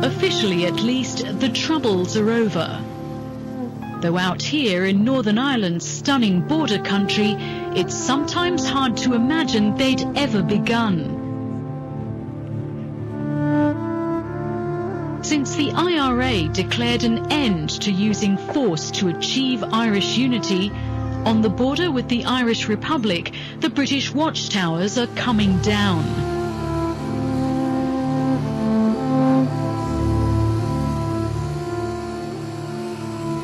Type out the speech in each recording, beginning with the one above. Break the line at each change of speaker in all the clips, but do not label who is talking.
Officially, at least, the Troubles are over. Though out here in Northern Ireland's stunning border country, it's sometimes hard to imagine they'd ever begun. Since the IRA declared an end to using force to achieve Irish unity, on the border with the Irish Republic, the British watchtowers are coming down.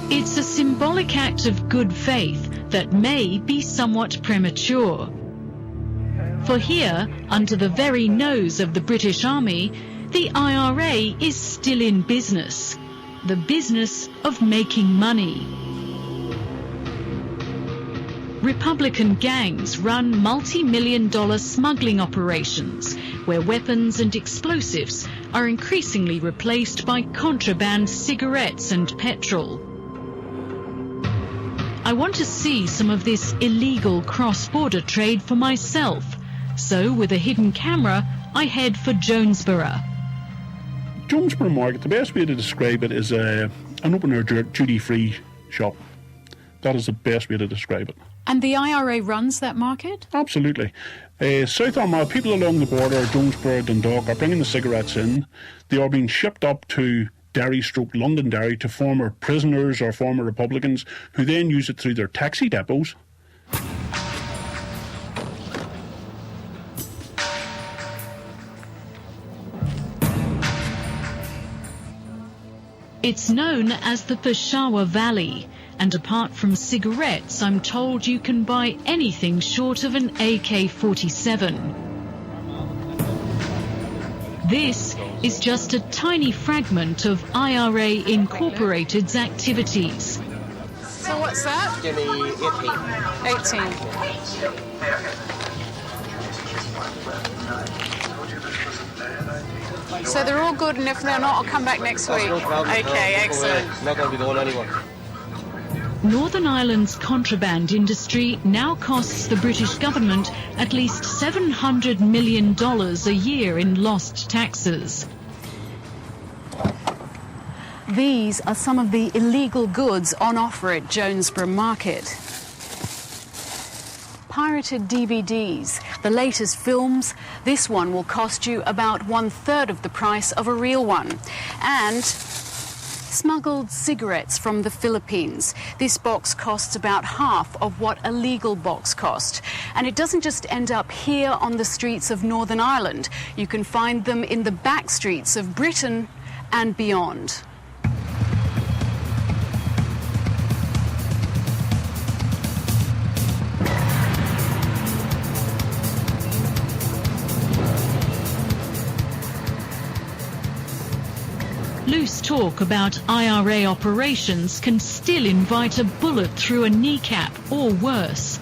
It's a symbolic act of good faith that may be somewhat premature. For here, under the very nose of the British Army, the IRA is still in business, the business of making money. Republican gangs run multi-million-dollar smuggling operations where weapons and explosives are increasingly replaced by contraband cigarettes and petrol. I want to see some of this illegal cross-border trade for myself, so with a hidden camera, I head for Jonesboro.
Jonesboro Market, the best way to describe it is an open-air duty-free shop. That is the best way to describe it.
And the IRA runs that market?
Absolutely. South Armagh, people along the border, Jonesboro, Dundalk, are bringing the cigarettes in. They are being shipped up to Derry/Londonderry to former prisoners or former Republicans who then use it through their taxi depots.
It's known as the Peshawar Valley, and apart from cigarettes, I'm told you can buy anything short of an AK-47. This is just a tiny fragment of IRA Incorporated's activities.
So what's that?
Give me 18.
18. So they're all good, and if they're not, I'll come back next week.
No problem.
Okay, excellent.
Not going to be going anywhere.
Northern Ireland's contraband industry now costs the British government at least $700 million a year in lost taxes.
These are some of the illegal goods on offer at Jonesboro Market. Pirated DVDs, the latest films. This one will cost you about 1/3 of the price of a real one. And smuggled cigarettes from the Philippines. This box costs about half of what a legal box cost. And it doesn't just end up here on the streets of Northern Ireland. You can find them in the back streets of Britain and beyond.
Loose talk about IRA operations can still invite a bullet through a kneecap or worse.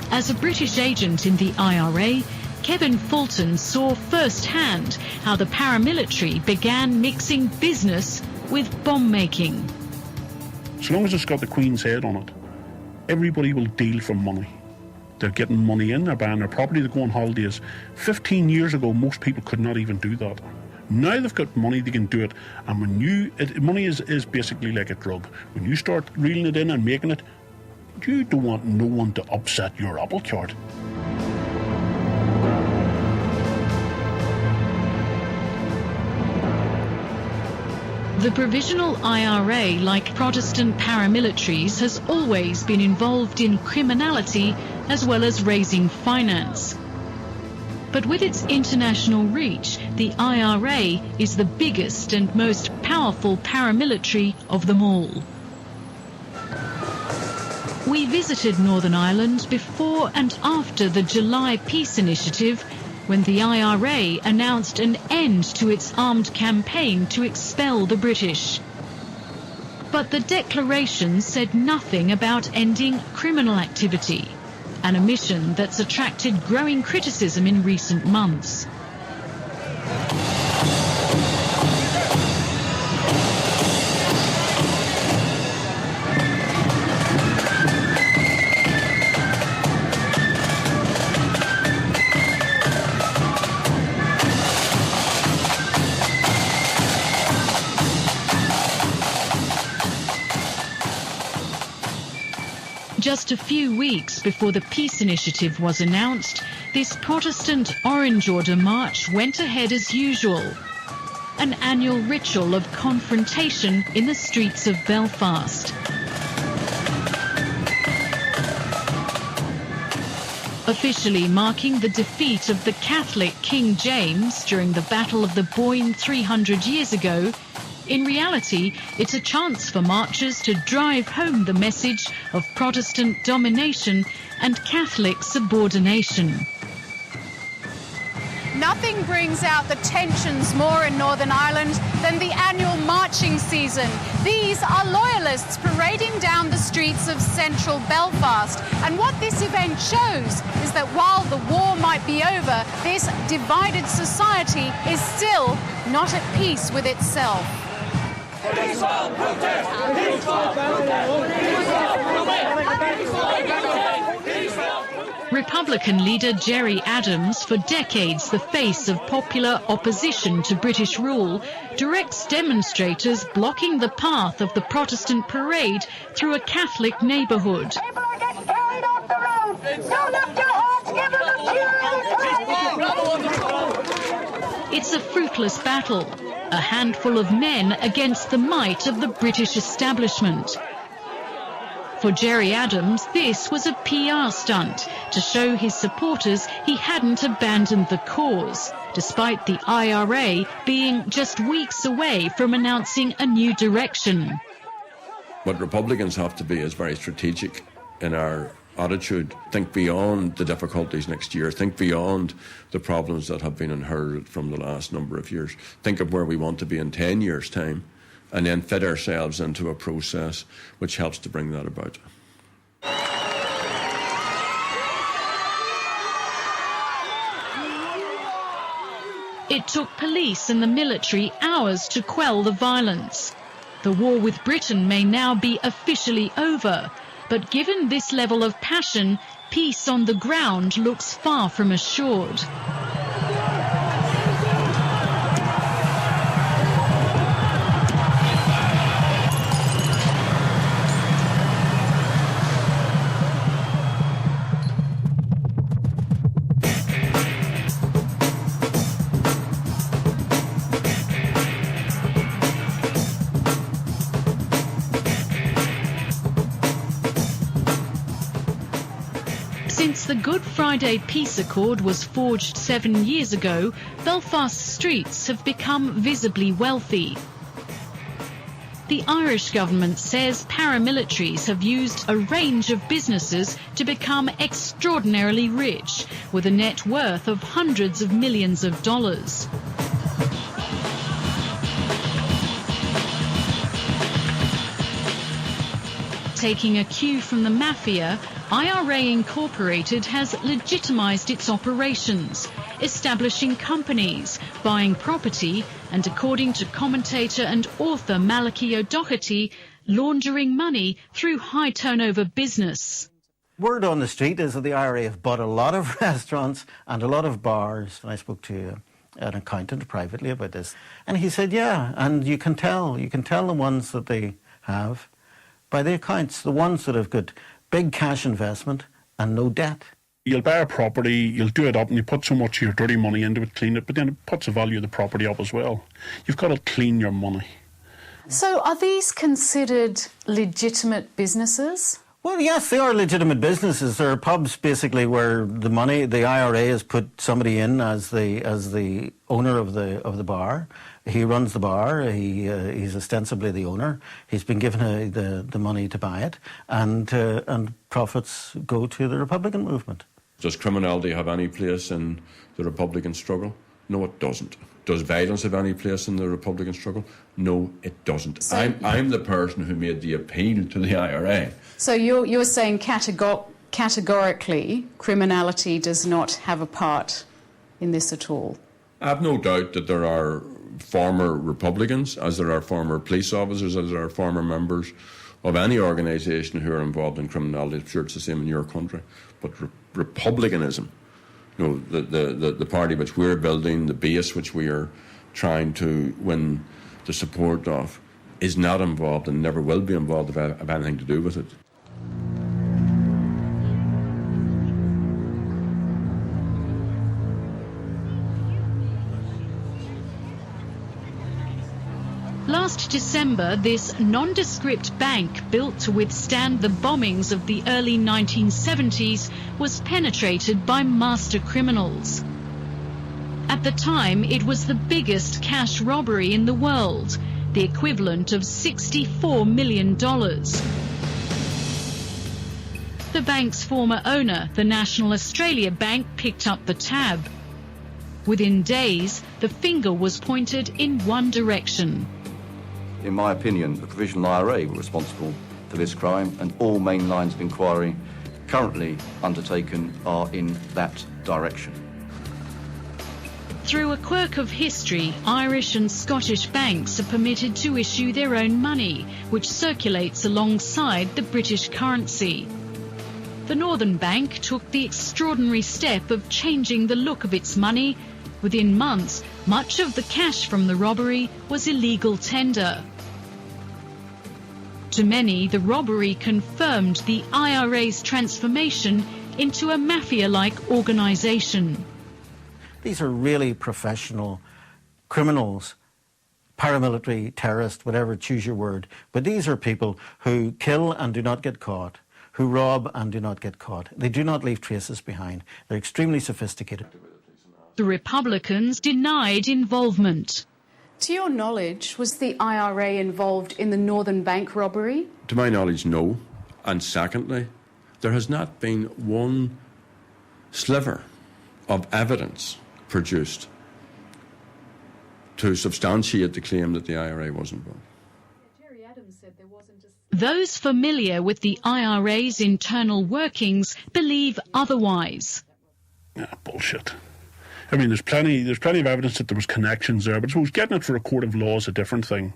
As a British agent in the IRA, Kevin Fulton saw firsthand how the paramilitary began mixing business with bomb making.
So long as it's got the Queen's head on it, everybody will deal for money. They're getting money in, they're buying their property, they go on holidays. 15 years ago, most people could not even do that. Now they've got money, they can do it. And when money is basically like a drug. When you start reeling it in and making it, you don't want no one to upset your apple cart.
The Provisional IRA, like Protestant paramilitaries, has always been involved in criminality as well as raising finance. But with its international reach, the IRA is the biggest and most powerful paramilitary of them all. We visited Northern Ireland before and after the July Peace Initiative, when the IRA announced an end to its armed campaign to expel the British. But the declaration said nothing about ending criminal activity, and a mission that's attracted growing criticism in recent months. Just a few weeks before the peace initiative was announced, this Protestant Orange Order march went ahead as usual. An annual ritual of confrontation in the streets of Belfast. Officially marking the defeat of the Catholic King James during the Battle of the Boyne 300 years ago, in reality, it's a chance for marchers to drive home the message of Protestant domination and Catholic subordination.
Nothing brings out the tensions more in Northern Ireland than the annual marching season. These are loyalists parading down the streets of central Belfast. And what this event shows is that while the war might be over, this divided society is still not at peace with itself.
Peaceful protest! Peaceful protest!
Republican leader Gerry Adams, for decades the face of popular opposition to British rule, directs demonstrators blocking the path of the Protestant parade through a Catholic neighbourhood.
People are getting carried off the road! Don't lift your hearts, give them a cheer!
It's a fruitless battle, a handful of men against the might of the British establishment. For Gerry Adams, this was a PR stunt to show his supporters he hadn't abandoned the cause, despite the IRA being just weeks away from announcing a new direction.
What Republicans have to be is very strategic in our attitude. Think beyond the difficulties next year. Think beyond the problems that have been inherited from the last number of years. Think of where we want to be in 10 years' time, and then fit ourselves into a process which helps to bring that about.
It took police and the military hours to quell the violence. The war with Britain may now be officially over, but given this level of passion, peace on the ground looks far from assured. Since the Good Friday Peace Accord was forged 7 years ago, Belfast's streets have become visibly wealthy. The Irish government says paramilitaries have used a range of businesses to become extraordinarily rich, with a net worth of hundreds of millions of dollars. Taking a cue from the Mafia, IRA Inc. has legitimised its operations, establishing companies, buying property, and according to commentator and author Malachy O'Doherty, laundering money through high-turnover business.
Word on the street is that the IRA have bought a lot of restaurants and a lot of bars. And I spoke to an accountant privately about this, and he said, yeah, and you can tell the ones that they have by the accounts, the ones that have got big cash investment and no debt.
You'll buy a property, you'll do it up, and you put so much of your dirty money into it, clean it, but then it puts the value of the property up as well. You've got to clean your money.
So are these considered legitimate businesses?
Well, yes, they are legitimate businesses. There are pubs, basically, where the IRA has put somebody in as the owner of the bar. He runs the bar. He's ostensibly the owner. He's been given the money to buy it, and profits go to the Republican movement.
Does criminality have any place in the Republican struggle? No, it doesn't. Does violence have any place in the Republican struggle? No, it doesn't. So, I'm the person who made the appeal to the IRA.
So you're saying categorically criminality does not have a part in this at all?
I have no doubt that there are former Republicans, as there are former police officers, as there are former members of any organisation who are involved in criminality. I'm sure it's the same in your country. But republicanism, you know, the party which we're building, the base which we are trying to win the support of, is not involved and never will be involved if anything to do with it.
Last December, this nondescript bank, built to withstand the bombings of the early 1970s, was penetrated by master criminals. At the time, it was the biggest cash robbery in the world, the equivalent of $64 million. The bank's former owner, the National Australia Bank, picked up the tab. Within days, the finger was pointed in one direction.
In my opinion, the Provisional IRA were responsible for this crime, and all main lines of inquiry currently undertaken are in that direction.
Through a quirk of history, Irish and Scottish banks are permitted to issue their own money, which circulates alongside the British currency. The Northern Bank took the extraordinary step of changing the look of its money. Within months, much of the cash from the robbery was illegal tender. To many, the robbery confirmed the IRA's transformation into a mafia-like organisation.
These are really professional criminals, paramilitary, terrorist, whatever, choose your word. But these are people who kill and do not get caught, who rob and do not get caught. They do not leave traces behind. They're extremely sophisticated.
The Republicans denied involvement.
To your knowledge, was the IRA involved in the Northern Bank robbery?
To my knowledge, no. And secondly, there has not been one sliver of evidence produced to substantiate the claim that the IRA was involved.
Gerry Adams said there wasn't just...
Those familiar with the IRA's internal workings believe otherwise.
Bullshit. I mean, there's plenty of evidence that there was connections there, but I suppose getting it for a court of law is a different thing.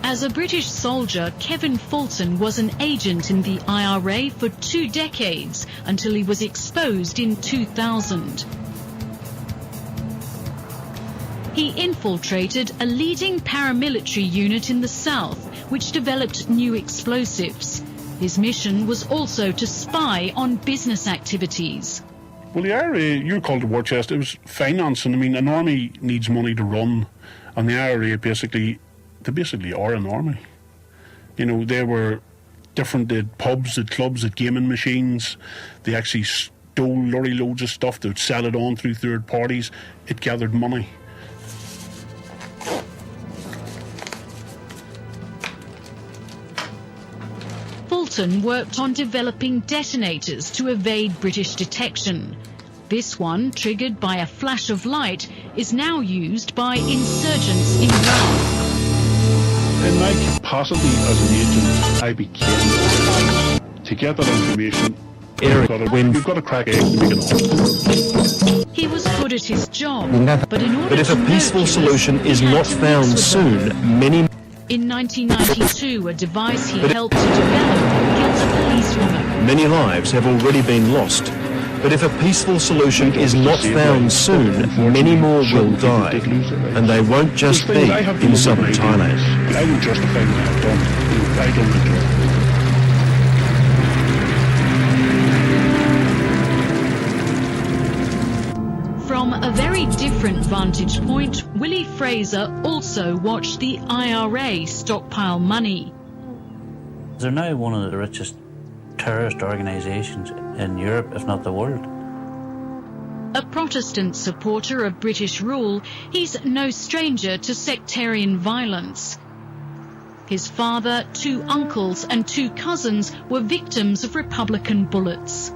As a British soldier, Kevin Fulton was an agent in the IRA for 2 decades until he was exposed in 2000. He infiltrated a leading paramilitary unit in the south, which developed new explosives. His mission was also to spy on business activities.
Well, the IRA, you're called the war chest, it was financing. I mean, an army needs money to run, and the IRA they basically are an army. You know, they were different, they had pubs, they had clubs, they had gaming machines. They actually stole lorry loads of stuff, they would sell it on through third parties. It gathered money.
Fulton worked on developing detonators to evade British detection. This one, triggered by a flash of light, is now used by insurgents in Iraq.
In my capacity as an agent, I became to get that information. We've got to crack eggs to make it up.
He was good at his job, but
if a peaceful solution is not found soon, many...
In 1992, a device he helped to develop killed a policewoman.
Many lives have already been lost. But if a peaceful solution is not found soon, many more will die. And they won't just be in southern Thailand.
I would justify what I've done. I don't enjoy it.
From a very different vantage point, Willie Frazer also watched the IRA stockpile money.
They're now one of the richest terrorist organisations in Europe, if not the world.
A Protestant supporter of British rule, he's no stranger to sectarian violence. His father, 2 uncles and 2 cousins were victims of Republican bullets.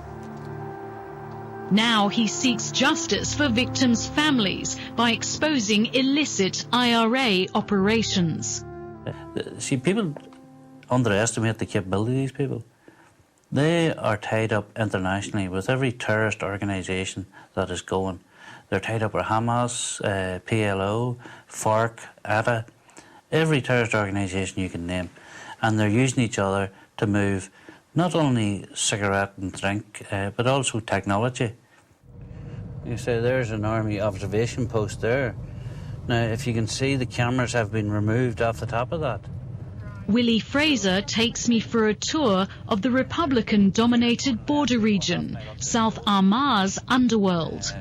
Now he seeks justice for victims' families by exposing illicit IRA operations.
See, people underestimate the capability of these people. They are tied up internationally with every terrorist organisation that is going. They're tied up with Hamas, PLO, FARC, ATA, every terrorist organisation you can name. And they're using each other to move not only cigarette and drink, but also technology. You say there's an army observation post there. Now, if you can see, the cameras have been removed off the top of that.
Willie Frazer takes me for a tour of the Republican-dominated border region, South Armagh's underworld.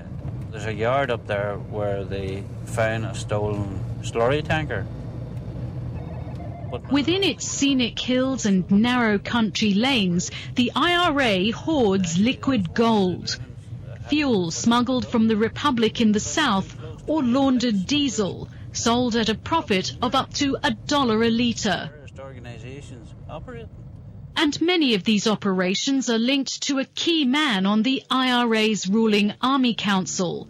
There's a yard up there where they found a stolen slurry tanker.
Within its scenic hills and narrow country lanes, the IRA hoards liquid gold. Fuel smuggled from the Republic in the south, or laundered diesel, sold at a profit of up to $1 a litre. And many of these operations are linked to a key man on the IRA's ruling Army Council,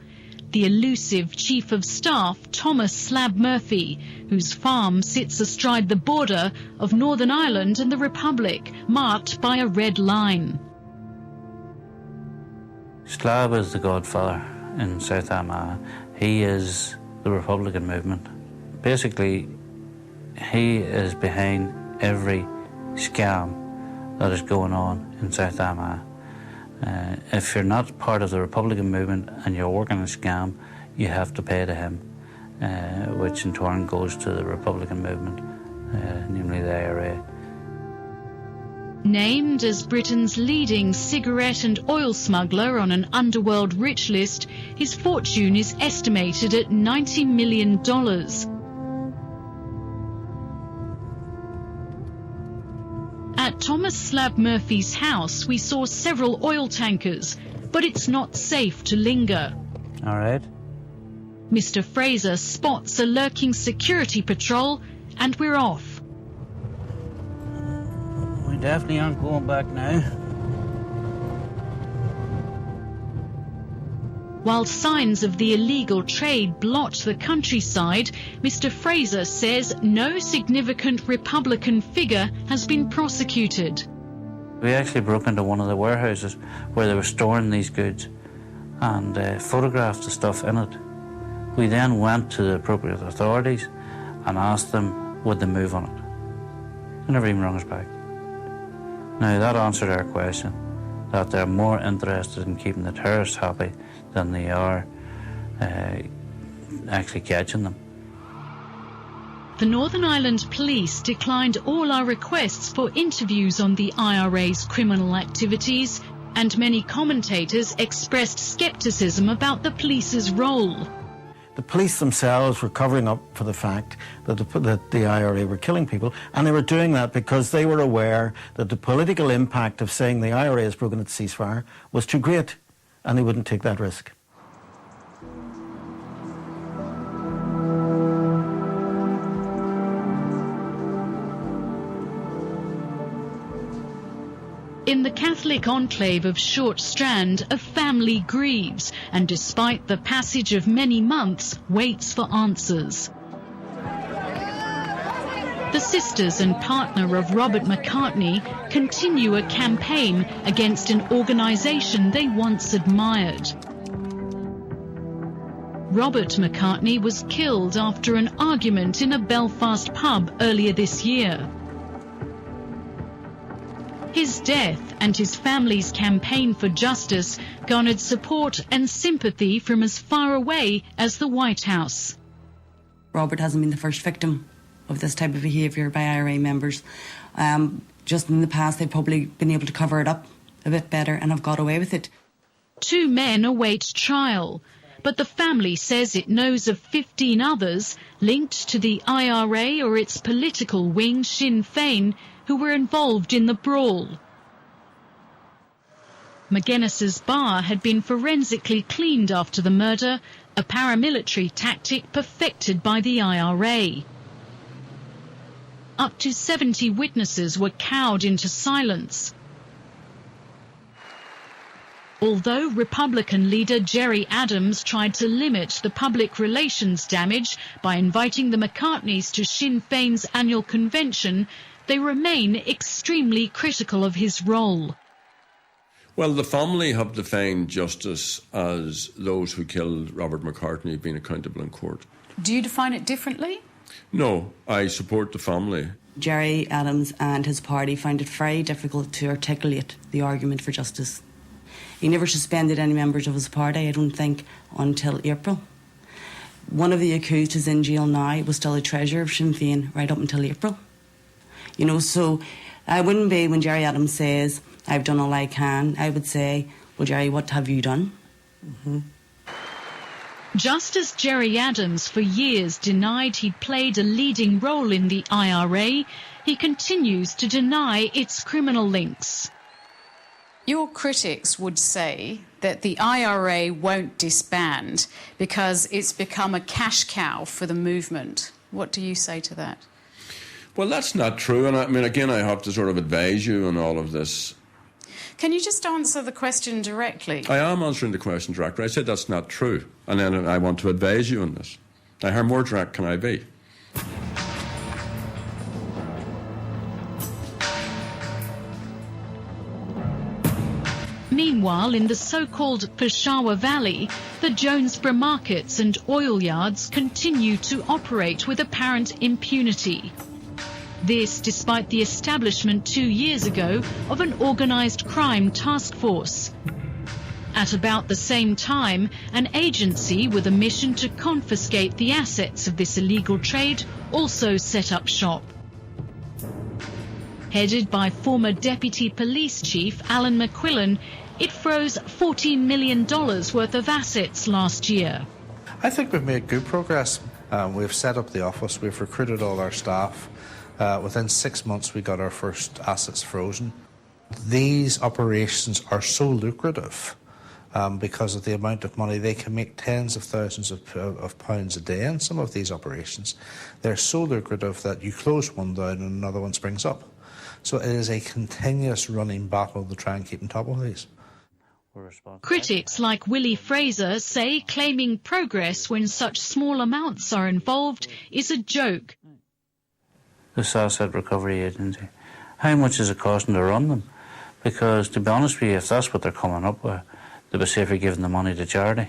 the elusive Chief of Staff Thomas Slab Murphy, whose farm sits astride the border of Northern Ireland and the Republic, marked by a red line.
Slab is the godfather in South Armagh. He is the Republican movement. Basically, he is behind every scam that is going on in South Armagh. If you're not part of the Republican movement and you're working a scam, you have to pay to him, which in turn goes to the Republican movement, namely the IRA.
Named as Britain's leading cigarette and oil smuggler on an underworld rich list, his fortune is estimated at $90 million. At Thomas Slab Murphy's house, we saw several oil tankers, but it's not safe to linger.
All right.
Mr. Frazer spots a lurking security patrol, and we're off.
We definitely aren't going back now.
While signs of the illegal trade blot the countryside, Mr. Frazer says no significant Republican figure has been prosecuted.
We actually broke into one of the warehouses where they were storing these goods and photographed the stuff in it. We then went to the appropriate authorities and asked them would they move on it. They never even rung us back. Now that answered our question, that they're more interested in keeping the terrorists happy than they are actually catching them.
The Northern Ireland Police declined all our requests for interviews on the IRA's criminal activities, and many commentators expressed scepticism about the police's role.
The police themselves were covering up for the fact that the IRA were killing people, and they were doing that because they were aware that the political impact of saying the IRA has broken its ceasefire was too great, and they wouldn't take that risk.
In the Catholic enclave of Short Strand, a family grieves and, despite the passage of many months, waits for answers. The sisters and partner of Robert McCartney continue a campaign against an organisation they once admired. Robert McCartney was killed after an argument in a Belfast pub earlier this year. His death and his family's campaign for justice garnered support and sympathy from as far away as the White House.
Robert hasn't been the first victim of this type of behaviour by IRA members. Just in the past, they've probably been able to cover it up a bit better and have got away with it.
2 men await trial, but the family says it knows of 15 others linked to the IRA or its political wing, Sinn Féin, who were involved in the brawl. McGuinness's bar had been forensically cleaned after the murder, a paramilitary tactic perfected by the IRA. Up to 70 witnesses were cowed into silence. Although Republican leader Gerry Adams tried to limit the public relations damage by inviting the McCartneys to Sinn Féin's annual convention, they remain extremely critical of his role.
Well, the family have defined justice as those who killed Robert McCartney being accountable in court.
Do you define it differently?
No, I support the family.
Gerry Adams and his party find it very difficult to articulate the argument for justice. He never suspended any members of his party, I don't think, until April. One of the accused who's in jail now was still a treasurer of Sinn Féin right up until April. You know, so I wouldn't be, when Gerry Adams says, I've done all I can, I would say, well, Gerry, what have you done?
Mm-hmm. Just as Gerry Adams for years denied he'd played a leading role in the IRA, he continues to deny its criminal links.
Your critics would say that the IRA won't disband because it's become a cash cow for the movement. What do you say to that?
Well, that's not true, and I mean, again, I have to sort of advise you on all of this.
Can you just answer the question directly?
I am answering the question directly. I said that's not true, and then I want to advise you on this. Now, how more direct can I be?
Meanwhile, in the so-called Peshawar Valley, the Jonesboro markets and oil yards continue to operate with apparent impunity. This despite the establishment 2 years ago of an organised crime task force. At about the same time, an agency with a mission to confiscate the assets of this illegal trade also set up shop. Headed by former Deputy Police Chief Alan McQuillan, it froze $14 million worth of assets last year.
I think we've made good progress. We've set up the office, we've recruited all our staff. Within 6 months we got our first assets frozen. These operations are so lucrative because of the amount of money. They can make tens of thousands of pounds a day in some of these operations. They're so lucrative that you close one down and another one springs up. So it is a continuous running battle to try and keep on top of these.
Critics like Willie Frazer say claiming progress when such small amounts are involved is a joke.
This asset recovery agency, how much is it costing to run them? Because, to be honest with you, if that's what they're coming up with, they'd be safer giving the money to charity,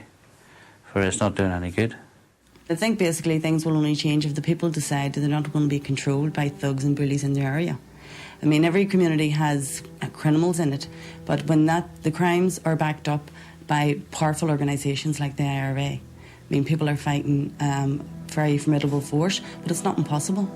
for it's not doing any good.
I think basically things will only change if the people decide that they're not going to be controlled by thugs and bullies in their area. I mean, every community has criminals in it, but when the crimes are backed up by powerful organisations like the IRA, I mean, people are fighting very formidable force, but it's not impossible.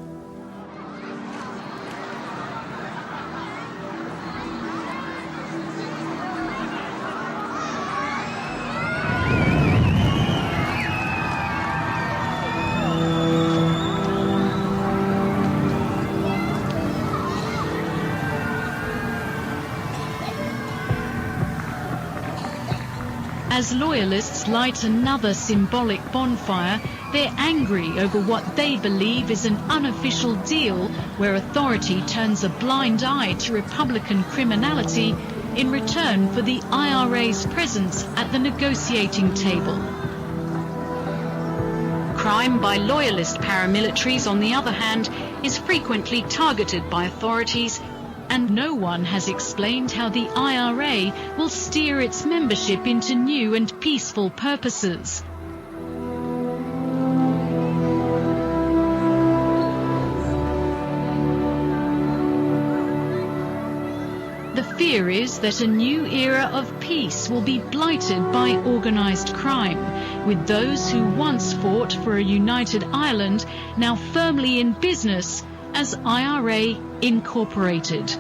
As loyalists light another symbolic bonfire, they're angry over what they believe is an unofficial deal where authority turns a blind eye to Republican criminality in return for the IRA's presence at the negotiating table. Crime by loyalist paramilitaries, on the other hand, is frequently targeted by authorities, and no one has explained how the IRA will steer its membership into new and peaceful purposes. The fear is that a new era of peace will be blighted by organised crime, with those who once fought for a united Ireland now firmly in business as IRA Incorporated.